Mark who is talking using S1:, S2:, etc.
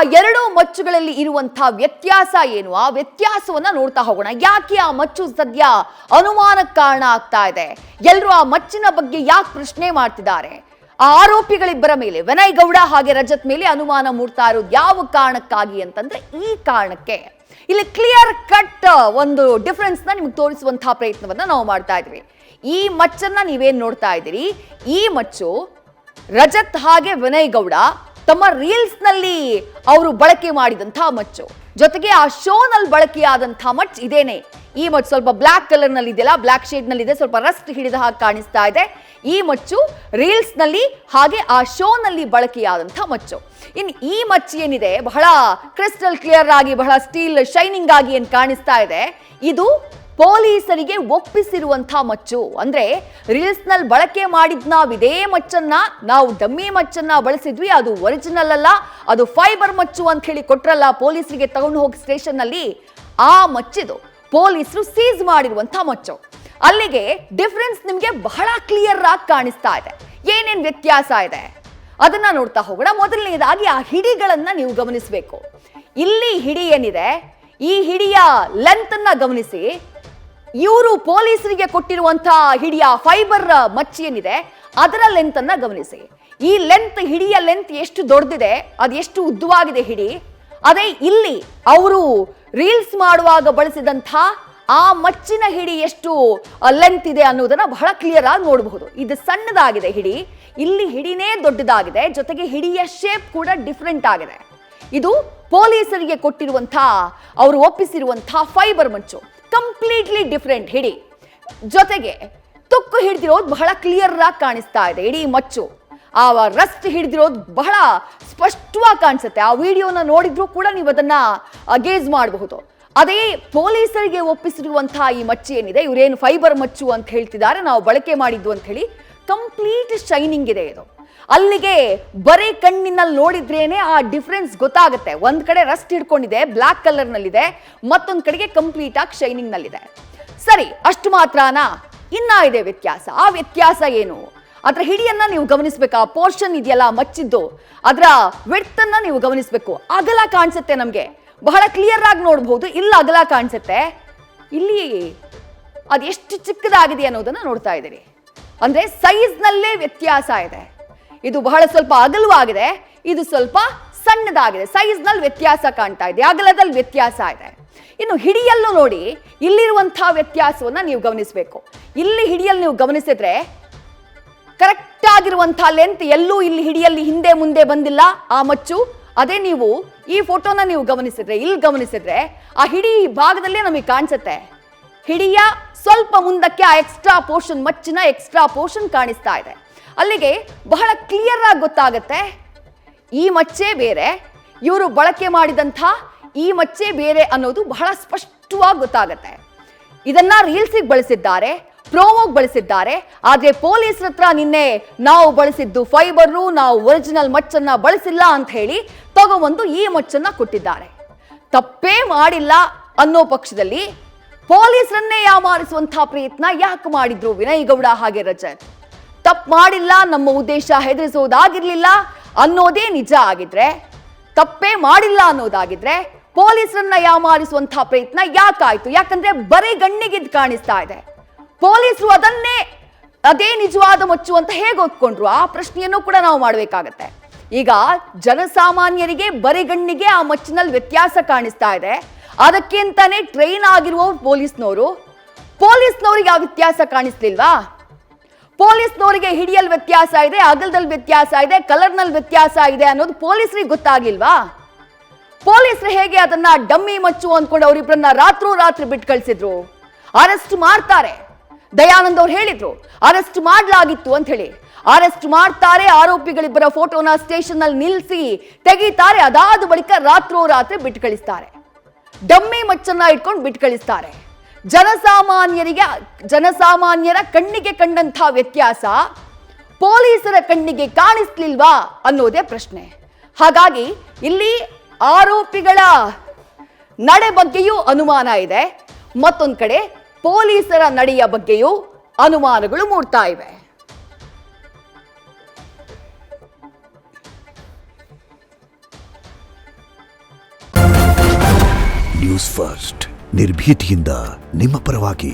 S1: ಎರಡು ಮಚ್ಚುಗಳಲ್ಲಿ ಇರುವಂತಹ ವ್ಯತ್ಯಾಸ ಏನು? ಆ ವ್ಯತ್ಯಾಸವನ್ನ ನೋಡ್ತಾ ಹೋಗೋಣ. ಯಾಕೆ ಆ ಮಚ್ಚು ಸದ್ಯ ಅನುಮಾನಕ್ಕೆ ಕಾರಣ ಆಗ್ತಾ ಇದೆ? ಎಲ್ಲರೂ ಆ ಮಚ್ಚಿನ ಬಗ್ಗೆ ಯಾಕೆ ಪ್ರಶ್ನೆ ಮಾಡ್ತಿದ್ದಾರೆ? ಆ ಆರೋಪಿಗಳಿಬ್ಬರ ಮೇಲೆ, ವಿನಯ್ ಗೌಡ ಹಾಗೆ ರಜತ್ ಮೇಲೆ ಅನುಮಾನ ಮೂಡ್ತಾ ಇರೋದು ಯಾವ ಕಾರಣಕ್ಕಾಗಿ ಅಂತಂದ್ರೆ ಈ ಕಾರಣಕ್ಕೆ. ಇಲ್ಲಿ ಕ್ಲಿಯರ್ ಕಟ್ ಒಂದು ಡಿಫರೆನ್ಸ್ ನ ನಿಮ್ಗೆ ತೋರಿಸುವಂತಹ ಪ್ರಯತ್ನವನ್ನ ನಾವು ಮಾಡ್ತಾ ಇದ್ವಿ. ಈ ಮಚ್ಚನ್ನ ನೀವೇನ್ ನೋಡ್ತಾ ಇದ್ದೀರಿ, ಈ ಮಚ್ಚು ರಜತ್ ಹಾಗೆ ವಿನಯ್ ಗೌಡ ತಮ್ಮ ರೀಲ್ಸ್ ನಲ್ಲಿ ಅವರು ಬಳಕೆ ಮಾಡಿದಂತಹ ಮಚ್ಚು, ಜೊತೆಗೆ ಆ ಶೋ ನಲ್ಲಿ ಬಳಕೆಯಾದಂತಹ ಮಚ್ ಇದೇನೆ. ಈ ಮಚ್ಚು ಸ್ವಲ್ಪ ಬ್ಲಾಕ್ ಕಲರ್ ನಲ್ಲಿ ಇದೆಯಲ್ಲ, ಬ್ಲಾಕ್ ಶೇಡ್ ನಲ್ಲಿ ಇದೆ, ಸ್ವಲ್ಪ ರಸ್ಟ್ ಹಿಡಿದ ಹಾಗೆ ಕಾಣಿಸ್ತಾ ಇದೆ. ಈ ಮಚ್ಚು ರೀಲ್ಸ್ ನಲ್ಲಿ ಹಾಗೆ ಆ ಶೋ ನಲ್ಲಿ ಬಳಕೆಯಾದಂತಹ ಮಚ್ಚು. ಇನ್ನು ಈ ಮಚ್ಚು ಏನಿದೆ, ಬಹಳ ಕ್ರಿಸ್ಟಲ್ ಕ್ಲಿಯರ್ ಆಗಿ, ಬಹಳ ಸ್ಟೀಲ್ ಶೈನಿಂಗ್ ಆಗಿ ಏನ್ ಕಾಣಿಸ್ತಾ ಇದೆ, ಇದು ಪೊಲೀಸರಿಗೆ ಒಪ್ಪಿಸಿರುವಂತಹ ಮಚ್ಚು. ಅಂದ್ರೆ ರೀಲ್ಸ್ ನಲ್ಲಿ ಬಳಕೆ ಮಾಡಿದ್ ನಾವು ಇದೇ ಮಚ್ಚನ್ನ, ನಾವು ಡಮ್ಮಿ ಮಚ್ಚನ್ನ ಬಳಸಿದ್ವಿ, ಅದು ಒರಿಜಿನಲ್ ಅಲ್ಲ, ಅದು ಫೈಬರ್ ಮಚ್ಚು ಅಂತ ಹೇಳಿ ಕೊಟ್ರಲ್ಲ ಪೊಲೀಸರಿಗೆ ತಗೊಂಡು ಹೋಗಿ ಸ್ಟೇಷನ್ ನಲ್ಲಿ, ಆ ಮಚ್ಚಿದು ಪೊಲೀಸರು ಸೀಸ್ ಮಾಡಿರುವಂತಹ ಮಚ್ಚು. ಅಲ್ಲಿಗೆ ಡಿಫರೆನ್ಸ್ ನಿಮ್ಗೆ ಬಹಳ ಕ್ಲಿಯರ್ ಆಗಿ ಕಾಣಿಸ್ತಾ ಇದೆ. ಏನೇನ್ ವ್ಯತ್ಯಾಸ ಇದೆ ಅದನ್ನ ನೋಡ್ತಾ ಹೋಗೋಣ. ಮೊದಲನೇದಾಗಿ ಆ ಹಿಡಿಗಳನ್ನ ನೀವು ಗಮನಿಸಬೇಕು. ಇಲ್ಲಿ ಹಿಡಿ ಏನಿದೆ, ಈ ಹಿಡಿಯ ಲೆಂತ್ ಅನ್ನ ಗಮನಿಸಿ. ಇವರು ಪೊಲೀಸರಿಗೆ ಕೊಟ್ಟಿರುವಂತಹ ಹಿಡಿಯ ಫೈಬರ್ ಮಚ್ಚಿ ಏನಿದೆ ಅದರ ಲೆಂತ್ ಅನ್ನ ಗಮನಿಸಿ. ಈ ಲೆಂತ್, ಹಿಡಿಯ ಲೆಂತ್ ಎಷ್ಟು ದೊಡ್ಡದಿದೆ, ಅದು ಎಷ್ಟು ಉದ್ದವಾಗಿದೆ ಹಿಡಿ, ಅದೇ ಇಲ್ಲಿ ಅವರು ರೀಲ್ಸ್ ಮಾಡುವಾಗ ಬಳಸಿದಂತಹ ಆ ಮಚ್ಚಿನ ಹಿಡಿ ಎಷ್ಟು ಲೆಂತ್ ಇದೆ ಅನ್ನೋದನ್ನ ಬಹಳ ಕ್ಲಿಯರ್ ಆಗಿ ನೋಡಬಹುದು. ಇದು ಸಣ್ಣದಾಗಿದೆ ಹಿಡಿ, ಇಲ್ಲಿ ಹಿಡಿನೇ ದೊಡ್ಡದಾಗಿದೆ, ಜೊತೆಗೆ ಹಿಡಿಯ ಶೇಪ್ ಕೂಡ ಡಿಫರೆಂಟ್ ಆಗಿದೆ. ಇದು ಪೊಲೀಸರಿಗೆ ಕೊಟ್ಟಿರುವಂತಹ, ಅವರು ಒಪ್ಪಿಸಿರುವಂತಹ ಫೈಬರ್ ಮಚ್ಚು, ಕಂಪ್ಲೀಟ್ಲಿ ಡಿಫರೆಂಟ್ ಹಿಡಿ. ಜೊತೆಗೆ ತುಕ್ಕು ಹಿಡಿದಿರೋದು ಬಹಳ ಕ್ಲಿಯರ್ ಆಗಿ ಕಾಣಿಸ್ತಾ ಇದೆ. ಇಡೀ ಮಚ್ಚು ಆ ರಸ್ಟ್ ಹಿಡಿದಿರೋದು ಬಹಳ ಸ್ಪಷ್ಟವಾಗಿ ಕಾಣಿಸುತ್ತೆ. ಆ ವಿಡಿಯೋನ ನೋಡಿದ್ರು ಕೂಡ ನೀವು ಅದನ್ನ ಗೇಜ್ ಮಾಡಬಹುದು. ಅದೇ ಪೊಲೀಸರಿಗೆ ಒಪ್ಪಿಸಿರುವಂತಹ ಈ ಮಚ್ಚು ಏನಿದೆ, ಇವರೇನು ಫೈಬರ್ ಮಚ್ಚು ಅಂತ ಹೇಳ್ತಿದ್ದಾರೆ, ನಾವು ಬಳಕೆ ಮಾಡಿದ್ದು ಅಂತ ಹೇಳಿ, ಕಂಪ್ಲೀಟ್ ಶೈನಿಂಗ್ ಇದೆ ಇದು. ಅಲ್ಲಿಗೆ ಬರೀ ಕಣ್ಣಿನಲ್ಲಿ ನೋಡಿದ್ರೇನೆ ಆ ಡಿಫರೆನ್ಸ್ ಗೊತ್ತಾಗುತ್ತೆ. ಒಂದ್ ಕಡೆ ರಸ್ಟ್ ಹಿಡ್ಕೊಂಡಿದೆ, ಬ್ಲಾಕ್ ಕಲರ್ ನಲ್ಲಿದೆ, ಮತ್ತೊಂದ್ ಕಡೆಗೆ ಕಂಪ್ಲೀಟ್ ಆಗಿ ಶೈನಿಂಗ್ ನಲ್ಲಿದೆ. ಸರಿ, ಅಷ್ಟು ಮಾತ್ರನಾ? ಇನ್ನ ಇದೆ ವ್ಯತ್ಯಾಸ. ಆ ವ್ಯತ್ಯಾಸ ಏನು? ಅದರ ಹಿಡಿಯನ್ನ ನೀವು ಗಮನಿಸಬೇಕು. ಆ ಪೋರ್ಷನ್ ಇದೆಯಲ್ಲ ಮಚ್ಚಿದ್ದು, ಅದರ ವಿಡ್ತ್ ಅನ್ನ ನೀವು ಗಮನಿಸಬೇಕು. ಅಗಲ ಕಾಣಿಸುತ್ತೆ, ನಮ್ಗೆ ಬಹಳ ಕ್ಲಿಯರ್ ಆಗಿ ನೋಡಬಹುದು. ಇಲ್ಲ ಅಗಲ ಕಾಣಿಸುತ್ತೆ, ಇಲ್ಲಿ ಅದೆಷ್ಟು ಚಿಕ್ಕದಾಗಿದೆ ಅನ್ನೋದನ್ನ ನೋಡ್ತಾ ಇದ್ದೀರಿ. ಅಂದ್ರೆ ಸೈಜ್ ನಲ್ಲೇ ವ್ಯತ್ಯಾಸ ಇದೆ. ಇದು ಬಹಳ ಸ್ವಲ್ಪ ಅಗಲವಾಗಿದೆ, ಇದು ಸ್ವಲ್ಪ ಸಣ್ಣದಾಗಿದೆ. ಸೈಜ್ ನಲ್ಲಿ ವ್ಯತ್ಯಾಸ ಕಾಣ್ತಾ ಇದೆ, ಅಗಲದಲ್ಲಿ ವ್ಯತ್ಯಾಸ ಇದೆ. ಇನ್ನು ಹಿಡಿಯಲ್ಲೂ ನೋಡಿ, ಇಲ್ಲಿರುವಂತಹ ವ್ಯತ್ಯಾಸವನ್ನ ನೀವು ಗಮನಿಸಬೇಕು. ಇಲ್ಲಿ ಹಿಡಿಯಲ್ಲಿ ನೀವು ಗಮನಿಸಿದ್ರೆ ಕರೆಕ್ಟ್ ಆಗಿರುವಂತಹ ಲೆಂತ್ ಎಲ್ಲೂ ಇಲ್ಲಿ ಹಿಡಿಯಲ್ಲಿ ಹಿಂದೆ ಮುಂದೆ ಬಂದಿಲ್ಲ ಆ ಮಚ್ಚು. ಅದೇ ನೀವು ಈ ಫೋಟೋನ ನೀವು ಗಮನಿಸಿದ್ರೆ, ಇಲ್ಲಿ ಗಮನಿಸಿದ್ರೆ ಆ ಹಿಡಿ ಭಾಗದಲ್ಲೇ ನಮಗೆ ಕಾಣಿಸುತ್ತೆ. ಹಿಡಿಯ ಸ್ವಲ್ಪ ಮುಂದಕ್ಕೆ ಆ ಎಕ್ಸ್ಟ್ರಾ ಪೋರ್ಷನ್, ಮಚ್ಚಿನ ಎಕ್ಸ್ಟ್ರಾ ಪೋರ್ಷನ್ ಕಾಣಿಸ್ತಾ ಇದೆ. ಅಲ್ಲಿಗೆ ಬಹಳ ಕ್ಲಿಯರ್ ಆಗಿ ಗೊತ್ತಾಗುತ್ತೆ, ಈ ಮಚ್ಚೆ ಬೇರೆ, ಇವರು ಬಳಕೆ ಮಾಡಿದಂಥ ಈ ಮಚ್ಚೆ ಬೇರೆ ಅನ್ನೋದು ಬಹಳ ಸ್ಪಷ್ಟವಾಗಿ ಗೊತ್ತಾಗುತ್ತೆ. ಇದನ್ನ ರೀಲ್ಸಿಗೆ ಬಳಸಿದ್ದಾರೆ, ಪ್ರೋಮೋಗ್ ಬಳಸಿದ್ದಾರೆ. ಆದ್ರೆ ಪೊಲೀಸರ ಹತ್ರ ನಿನ್ನೆ ನಾವು ಬಳಸಿದ್ದು ಫೈಬರು, ನಾವು ಒರಿಜಿನಲ್ ಮಚ್ಚನ್ನ ಬಳಸಿಲ್ಲ ಅಂತ ಹೇಳಿ ತಗೊಂಡು ಈ ಮಚ್ಚನ್ನ ಕೊಟ್ಟಿದ್ದಾರೆ. ತಪ್ಪೇ ಮಾಡಿಲ್ಲ ಅನ್ನೋ ಪಕ್ಷದಲ್ಲಿ ಪೊಲೀಸರನ್ನೇ ಯಾಮಾರಿಸುವಂತಹ ಪ್ರಯತ್ನ ಯಾಕೆ ಮಾಡಿದ್ರು ವಿನಯ್ ಗೌಡ ಹಾಗೆ ರಜತ್? ತಪ್ಪು ಮಾಡಿಲ್ಲ, ನಮ್ಮ ಉದ್ದೇಶ ಹೆದರಿಸೋದಾಗಿರ್ಲಿಲ್ಲ ಅನ್ನೋದೇ ನಿಜ ಆಗಿದ್ರೆ, ತಪ್ಪೇ ಮಾಡಿಲ್ಲ ಅನ್ನೋದಾಗಿದ್ರೆ ಪೊಲೀಸರನ್ನ ಯಾಮಾರಿಸುವಂತಹ ಪ್ರಯತ್ನ ಯಾಕಾಯ್ತು? ಯಾಕಂದ್ರೆ ಬರೀ ಗಣ್ಣಿಗಿದ್ ಕಾಣಿಸ್ತಾ ಇದೆ. ಪೊಲೀಸರು ಅದನ್ನೇ ಅದೇ ನಿಜವಾದ ಮಚ್ಚು ಅಂತ ಹೇಗೆ ಒಪ್ಕೊಂಡ್ರು? ಆ ಪ್ರಶ್ನೆಯನ್ನು ಕೂಡ ನಾವು ಮಾಡಬೇಕಾಗತ್ತೆ. ಈಗ ಜನಸಾಮಾನ್ಯರಿಗೆ ಬರಿಗಣ್ಣಿಗೆ ಆ ಮಚ್ಚಿನಲ್ಲಿ ವ್ಯತ್ಯಾಸ ಕಾಣಿಸ್ತಾ ಇದೆ. ಅದಕ್ಕೆ ಅಂತಾನೆ ಟ್ರೈನ್ ಆಗಿರುವ ಪೊಲೀಸ್ನವರಿಗೆ ಆ ವ್ಯತ್ಯಾಸ ಕಾಣಿಸ್ಲಿಲ್ವಾ? ಪೊಲೀಸ್ನವರಿಗೆ ಹಿಡಿಯಲ್ಲಿ ವ್ಯತ್ಯಾಸ ಇದೆ, ಅಗಲದಲ್ಲಿ ವ್ಯತ್ಯಾಸ ಇದೆ, ಕಲರ್ನಲ್ಲಿ ವ್ಯತ್ಯಾಸ ಇದೆ ಅನ್ನೋದು ಪೊಲೀಸರಿಗೆ ಗೊತ್ತಾಗಿಲ್ವಾ? ಪೊಲೀಸರು ಹೇಗೆ ಅದನ್ನ ಡಮ್ಮಿ ಮಚ್ಚು ಅಂದ್ಕೊಂಡು ಅವರಿಬ್ಬರನ್ನ ರಾತ್ರಿ ಬಿಟ್ಟು ಕಳಿಸಿದ್ರು? ಅರೆಸ್ಟ್ ಮಾಡ್ತಾರೆ, ದಯಾನಂದ್ ಅವ್ರು ಹೇಳಿದ್ರು ಅರೆಸ್ಟ್ ಮಾಡಲಾಗಿತ್ತು ಅಂತ ಹೇಳಿ. ಅರೆಸ್ಟ್ ಮಾಡ್ತಾರೆ, ಆರೋಪಿಗಳಿಬ್ಬರ ಫೋಟೋನ ಸ್ಟೇಷನ್ ನಲ್ಲಿ ನಿಲ್ಲಿಸಿ ತೆಗಿತಾರೆ. ಅದಾದ ಬಳಿಕ ರಾತ್ರಿ ಬಿಟ್ಟು ಕಳಿಸ್ತಾರೆ, ಡಮ್ಮಿ ಮಚ್ಚನ್ನ ಇಟ್ಕೊಂಡು ಬಿಟ್ಟು ಕಳಿಸ್ತಾರೆ. ಜನಸಾಮಾನ್ಯರ ಕಣ್ಣಿಗೆ ಕಂಡಂತಹ ವ್ಯತ್ಯಾಸ ಪೊಲೀಸರ ಕಣ್ಣಿಗೆ ಕಾಣಿಸ್ಲಿಲ್ವಾ ಅನ್ನೋದೇ ಪ್ರಶ್ನೆ. ಹಾಗಾಗಿ ಇಲ್ಲಿ ಆರೋಪಿಗಳ ನಡೆ ಬಗ್ಗೆಯೂ ಅನುಮಾನ ಇದೆ, ಮತ್ತೊಂದು ಕಡೆ ಪೊಲೀಸರ ನಡೆಯ ಬಗ್ಗೆಯೂ ಅನುಮಾನಗಳು ಮೂಡ್ತಾ ಇವೆ.
S2: ನ್ಯೂಸ್ ಫಸ್ಟ್ ನಿರ್ಭೀತಿಯಿಂದ ನಿಮ್ಮ ಪರವಾಗಿ.